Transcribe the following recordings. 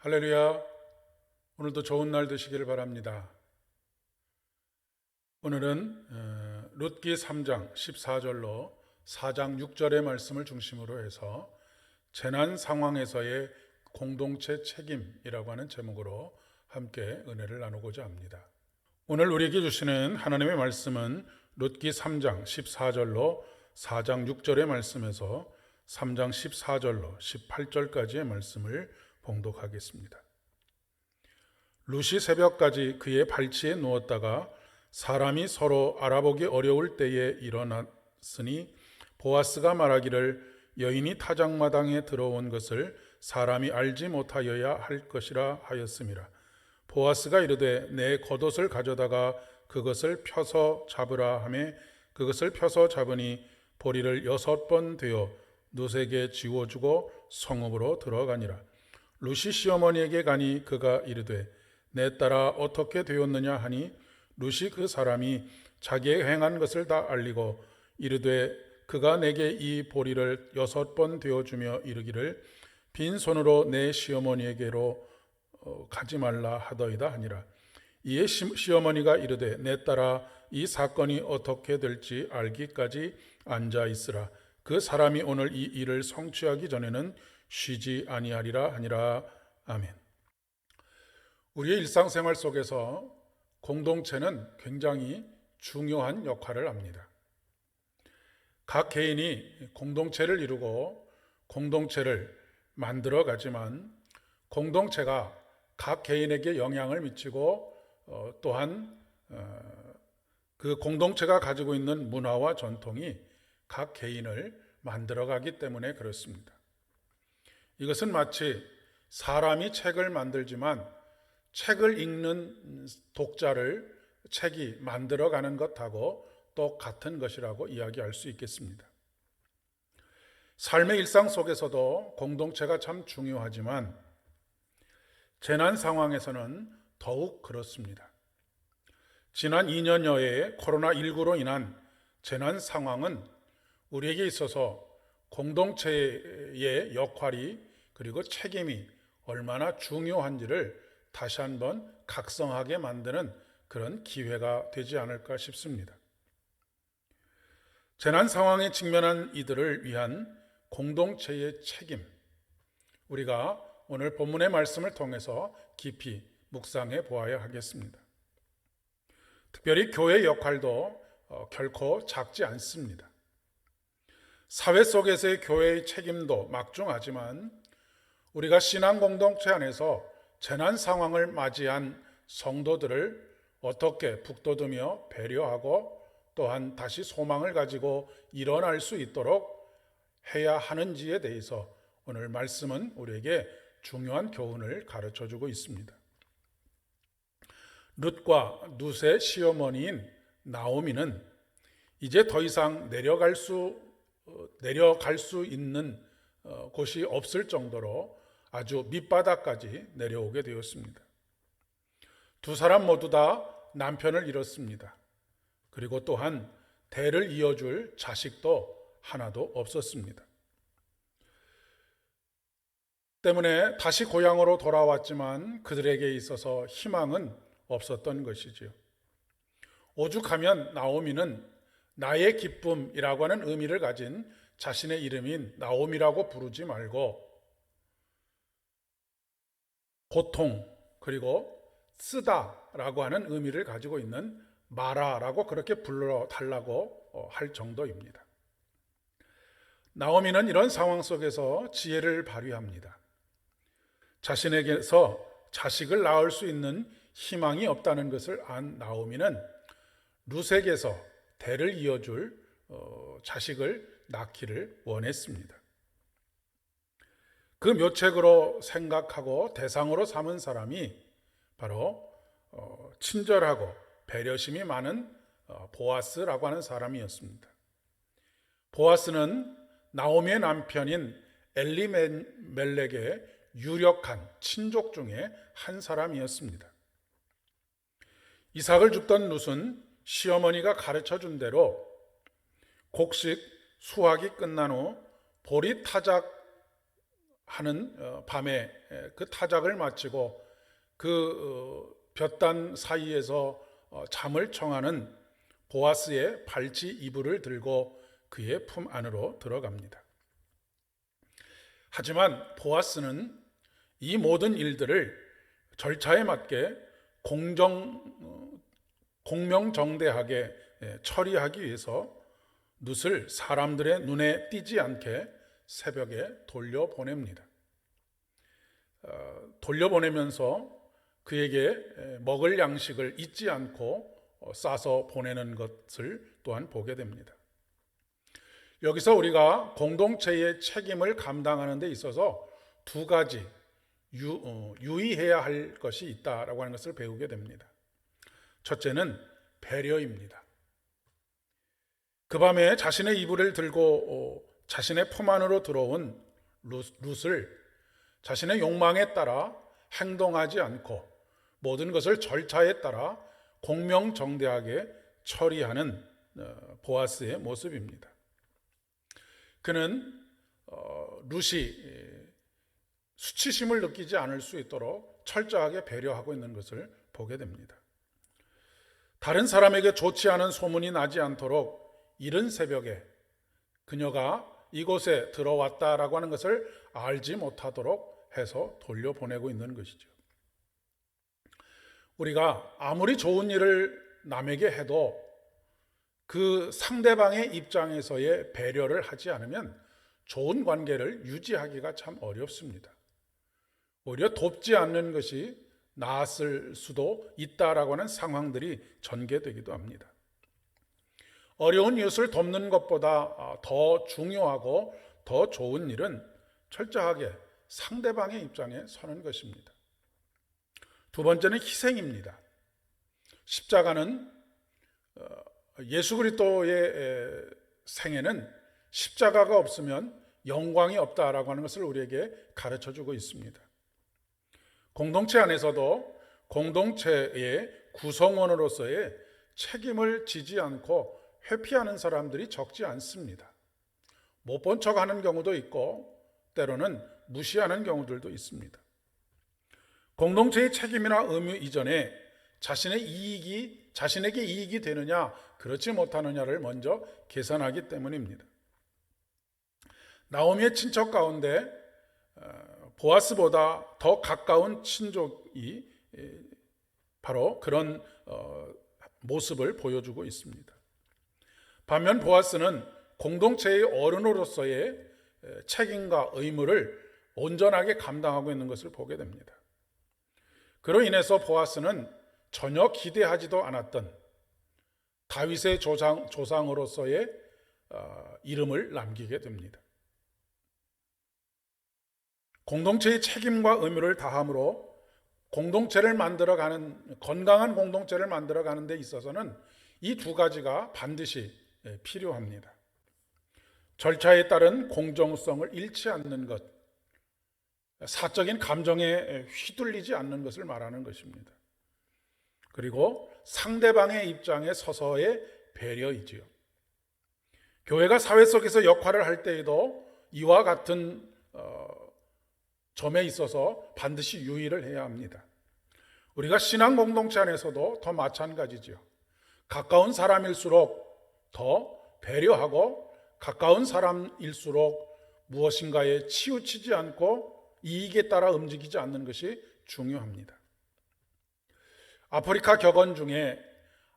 할렐루야. 오늘도 좋은 날 되시기를 바랍니다. 오늘은 룻기 3장 14절로 4장 6절의 말씀을 중심으로 해서 재난 상황에서의 공동체 책임이라고 하는 제목으로 함께 은혜를 나누고자 합니다. 오늘 우리에게 주시는 하나님의 말씀은 룻기 3장 14절로 4장 6절의 말씀에서 3장 14절로 18절까지의 말씀을 봉독하겠습니다. 룻이 새벽까지 그의 발치에 누웠다가 사람이 서로 알아보기 어려울 때에 일어났으니 보아스가 말하기를 여인이 타작마당에 들어온 것을 사람이 알지 못하여야 할 것이라 하였음이라. 보아스가 이르되 내 겉옷을 가져다가 그것을 펴서 잡으라 하매 그것을 펴서 잡으니 보리를 6번 되어 룻에게 지워주고 성읍으로 들어가니라. 룻이 시어머니에게 가니 그가 이르되 내 딸아 어떻게 되었느냐 하니 룻이 그 사람이 자기의 행한 것을 다 알리고 이르되 그가 내게 이 보리를 6번 되어주며 이르기를 빈손으로 내 시어머니에게로 가지 말라 하더이다 하니라. 이에 시어머니가 이르되 내 딸아 이 사건이 어떻게 될지 알기까지 앉아 있으라. 그 사람이 오늘 이 일을 성취하기 전에는 쉬지 아니하리라 하니라. 아멘. 우리의 일상생활 속에서 공동체는 굉장히 중요한 역할을 합니다. 각 개인이 공동체를 이루고 공동체를 만들어 가지만 공동체가 각 개인에게 영향을 미치고 또한 그 공동체가 가지고 있는 문화와 전통이 각 개인을 만들어 가기 때문에 그렇습니다. 이것은 마치 사람이 책을 만들지만 책을 읽는 독자를 책이 만들어가는 것하고 똑같은 것이라고 이야기할 수 있겠습니다. 삶의 일상 속에서도 공동체가 참 중요하지만 재난 상황에서는 더욱 그렇습니다. 지난 2년여의 코로나19로 인한 재난 상황은 우리에게 있어서 공동체의 역할이 그리고 책임이 얼마나 중요한지를 다시 한번 각성하게 만드는 그런 기회가 되지 않을까 싶습니다. 재난 상황에 직면한 이들을 위한 공동체의 책임, 우리가 오늘 본문의 말씀을 통해서 깊이 묵상해 보아야 하겠습니다. 특별히 교회의 역할도 결코 작지 않습니다. 사회 속에서의 교회의 책임도 막중하지만 우리가 신앙 공동체 안에서 재난 상황을 맞이한 성도들을 어떻게 북돋우며 배려하고 또한 다시 소망을 가지고 일어날 수 있도록 해야 하는지에 대해서 오늘 말씀은 우리에게 중요한 교훈을 가르쳐주고 있습니다. 룻과 룻의 시어머니인 나오미는 이제 더 이상 내려갈 수 있는 곳이 없을 정도로 아주 밑바닥까지 내려오게 되었습니다. 두 사람 모두 다 남편을 잃었습니다. 그리고 또한 대를 이어줄 자식도 하나도 없었습니다. 때문에 다시 고향으로 돌아왔지만 그들에게 있어서 희망은 없었던 것이지요. 오죽하면 나오미는 나의 기쁨이라고 하는 의미를 가진 자신의 이름인 나오미라고 부르지 말고 고통 그리고 쓰다라고 하는 의미를 가지고 있는 마라라고 그렇게 불러달라고 할 정도입니다. 나오미는 이런 상황 속에서 지혜를 발휘합니다. 자신에게서 자식을 낳을 수 있는 희망이 없다는 것을 안 나오미는 룻에게서 대를 이어줄 자식을 낳기를 원했습니다. 그 묘책으로 생각하고 대상으로 삼은 사람이 바로 친절하고 배려심이 많은 보아스라고 하는 사람이었습니다. 보아스는 나오미의 남편인 엘리멜렉의 유력한 친족 중에 한 사람이었습니다. 이삭을 줍던 룻은 시어머니가 가르쳐준 대로 곡식 수확이 끝난 후 보리 타작 하는 밤에 그 타작을 마치고 그 볕단 사이에서 잠을 청하는 보아스의 발치 이불을 들고 그의 품 안으로 들어갑니다. 하지만 보아스는 이 모든 일들을 절차에 맞게 공명정대하게 처리하기 위해서 룻을 사람들의 눈에 띄지 않게 새벽에 돌려보냅니다. 돌려보내면서 그에게 먹을 양식을 잊지 않고 싸서 보내는 것을 또한 보게 됩니다. 여기서 우리가 공동체의 책임을 감당하는 데 있어서 두 가지 유의해야 할 것이 있다라고 하는 것을 배우게 됩니다. 첫째는 배려입니다. 그 밤에 자신의 이불을 들고 자신의 품 안으로 들어온 룻을 자신의 욕망에 따라 행동하지 않고 모든 것을 절차에 따라 공명정대하게 처리하는 보아스의 모습입니다. 그는 룻이 수치심을 느끼지 않을 수 있도록 철저하게 배려하고 있는 것을 보게 됩니다. 다른 사람에게 좋지 않은 소문이 나지 않도록 이른 새벽에 그녀가 이곳에 들어왔다라고 하는 것을 알지 못하도록 해서 돌려보내고 있는 것이죠. 우리가 아무리 좋은 일을 남에게 해도 그 상대방의 입장에서의 배려를 하지 않으면 좋은 관계를 유지하기가 참 어렵습니다. 오히려 돕지 않는 것이 나았을 수도 있다라고 하는 상황들이 전개되기도 합니다. 어려운 이웃을 돕는 것보다 더 중요하고 더 좋은 일은 철저하게 상대방의 입장에 서는 것입니다. 두 번째는 희생입니다. 십자가는 예수 그리스도의 생애는 십자가가 없으면 영광이 없다라고 하는 것을 우리에게 가르쳐주고 있습니다. 공동체 안에서도 공동체의 구성원으로서의 책임을 지지 않고 회피하는 사람들이 적지 않습니다. 못 본 척하는 경우도 있고 때로는 무시하는 경우들도 있습니다. 공동체의 책임이나 의무 이전에 자신에게 이익이 되느냐 그렇지 못하느냐를 먼저 계산하기 때문입니다. 나오미의 친척 가운데 보아스보다 더 가까운 친족이 바로 그런 모습을 보여주고 있습니다. 반면 보아스는 공동체의 어른으로서의 책임과 의무를 온전하게 감당하고 있는 것을 보게 됩니다. 그로 인해서 보아스는 전혀 기대하지도 않았던 다윗의 조상으로서의 이름을 남기게 됩니다. 공동체의 책임과 의무를 다함으로 공동체를 만들어가는 건강한 공동체를 만들어가는 데 있어서는 이 두 가지가 반드시 필요합니다. 절차에 따른 공정성을 잃지 않는 것, 사적인 감정에 휘둘리지 않는 것을 말하는 것입니다. 그리고 상대방의 입장에 서서의 배려이지요. 교회가 사회 속에서 역할을 할 때에도 이와 같은 점에 있어서 반드시 유의를 해야 합니다. 우리가 신앙 공동체 안에서도 더 마찬가지지요. 가까운 사람일수록 더 배려하고 가까운 사람일수록 무엇인가에 치우치지 않고 이익에 따라 움직이지 않는 것이 중요합니다. 아프리카 격언 중에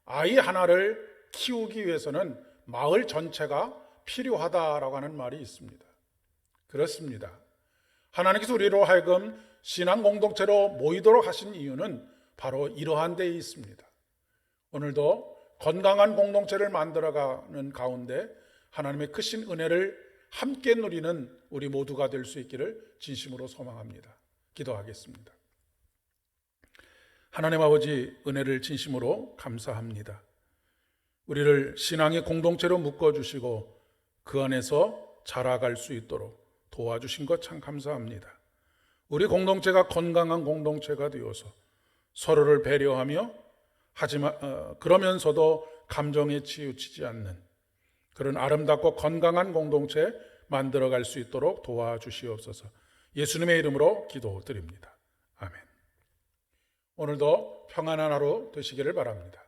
아이 하나를 키우기 위해서는 마을 전체가 필요하다라고 하는 말이 있습니다. 그렇습니다. 하나님께서 우리로 하여금 신앙 공동체로 모이도록 하신 이유는 바로 이러한 데에 있습니다. 오늘도 건강한 공동체를 만들어가는 가운데 하나님의 크신 은혜를 함께 누리는 우리 모두가 될 수 있기를 진심으로 소망합니다. 기도하겠습니다. 하나님 아버지, 은혜를 진심으로 감사합니다. 우리를 신앙의 공동체로 묶어주시고 그 안에서 자라갈 수 있도록 도와주신 것 참 감사합니다. 우리 공동체가 건강한 공동체가 되어서 서로를 배려하며 그러면서도 감정에 치우치지 않는 그런 아름답고 건강한 공동체 만들어갈 수 있도록 도와주시옵소서. 예수님의 이름으로 기도드립니다. 아멘. 오늘도 평안한 하루 되시기를 바랍니다.